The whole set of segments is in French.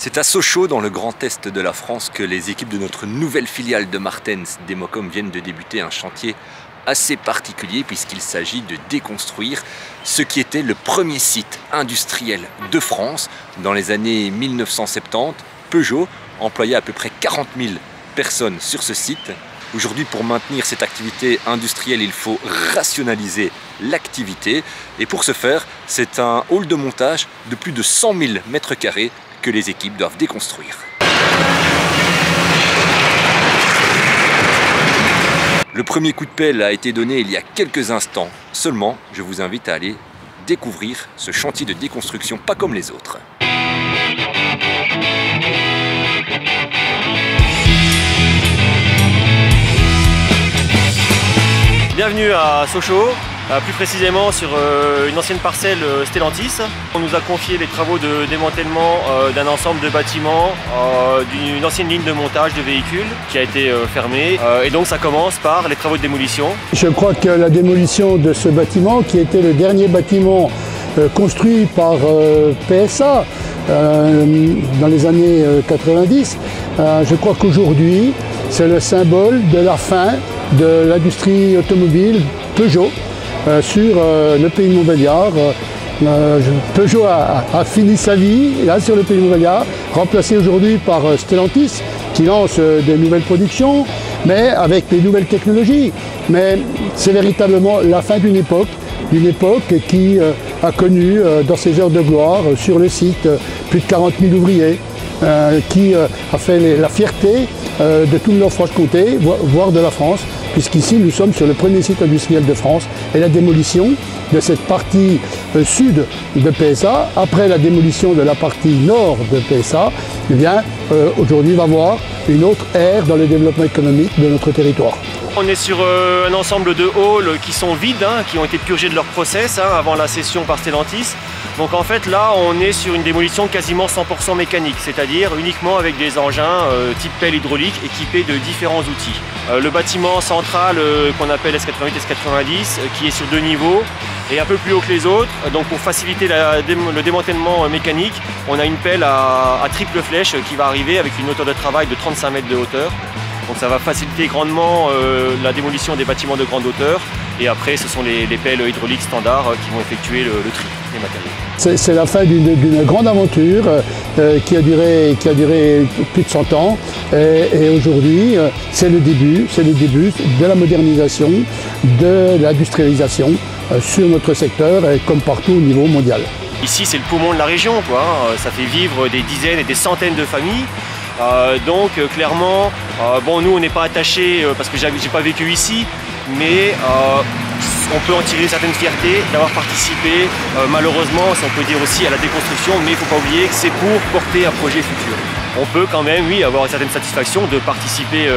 C'est à Sochaux, dans le grand est de la France, que les équipes de notre nouvelle filiale de Martens Democom viennent de débuter un chantier assez particulier puisqu'il s'agit de déconstruire ce qui était le premier site industriel de France. Dans les années 1970, Peugeot employait à peu près 40 000 personnes sur ce site. Aujourd'hui, pour maintenir cette activité industrielle, il faut rationaliser l'activité. Et pour ce faire, c'est un hall de montage de plus de 100 000 mètres carrés que les équipes doivent déconstruire. Le premier coup de pelle a été donné il y a quelques instants seulement. Je vous invite à aller découvrir ce chantier de déconstruction pas comme les autres. Bienvenue à Sochaux, plus précisément sur une ancienne parcelle Stellantis. On nous a confié les travaux de démantèlement d'un ensemble de bâtiments, d'une ancienne ligne de montage de véhicules qui a été fermée. Et donc ça commence par les travaux de démolition. Je crois que la démolition de ce bâtiment, qui était le dernier bâtiment construit par PSA dans les années 90, je crois qu'aujourd'hui c'est le symbole de la fin de l'industrie automobile Peugeot sur le pays de Montbéliard. Peugeot a fini sa vie là sur le pays de Montbéliard, remplacé aujourd'hui par Stellantis qui lance des nouvelles productions, mais avec des nouvelles technologies. Mais c'est véritablement la fin d'une époque qui a connu dans ses heures de gloire sur le site plus de 40 000 ouvriers, qui a fait la fierté de toute la Franche-Comté, voire de la France, puisqu'ici nous sommes sur le premier site industriel de France. Et la démolition de cette partie sud de PSA, après la démolition de la partie nord de PSA, eh bien, aujourd'hui va voir une autre ère dans le développement économique de notre territoire. On est sur un ensemble de halls qui sont vides, qui ont été purgés de leur process avant la cession par Stellantis. Donc en fait là on est sur une démolition quasiment 100% mécanique, c'est-à-dire uniquement avec des engins type pelle hydraulique équipés de différents outils. Le bâtiment central qu'on appelle S88 S90 qui est sur 2 niveaux et un peu plus haut que les autres. Donc pour faciliter le démantèlement mécanique, on a une pelle à triple flèche qui va arriver avec une hauteur de travail de 35 mètres de hauteur. Donc ça va faciliter grandement la démolition des bâtiments de grande hauteur. Et après, ce sont les pelles hydrauliques standards qui vont effectuer le tri des matériaux. C'est la fin d'une grande aventure qui a duré plus de 100 ans. Et aujourd'hui, c'est le début de la modernisation, de l'industrialisation sur notre secteur, comme partout au niveau mondial. Ici, c'est le poumon de la région, quoi. Ça fait vivre des dizaines et des centaines de familles. Donc clairement, bon, nous on n'est pas attachés parce que j'ai pas vécu ici, mais on peut en tirer une certaine fierté d'avoir participé, malheureusement, si on peut dire aussi, à la déconstruction, mais il ne faut pas oublier que c'est pour porter un projet futur. On peut quand même, oui, avoir une certaine satisfaction de participer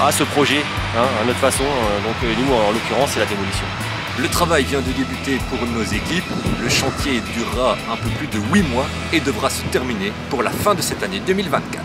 à ce projet, à notre façon. Donc nous, en l'occurrence, c'est la démolition. Le travail vient de débuter pour nos équipes. Le chantier durera un peu plus de 8 mois et devra se terminer pour la fin de cette année 2024.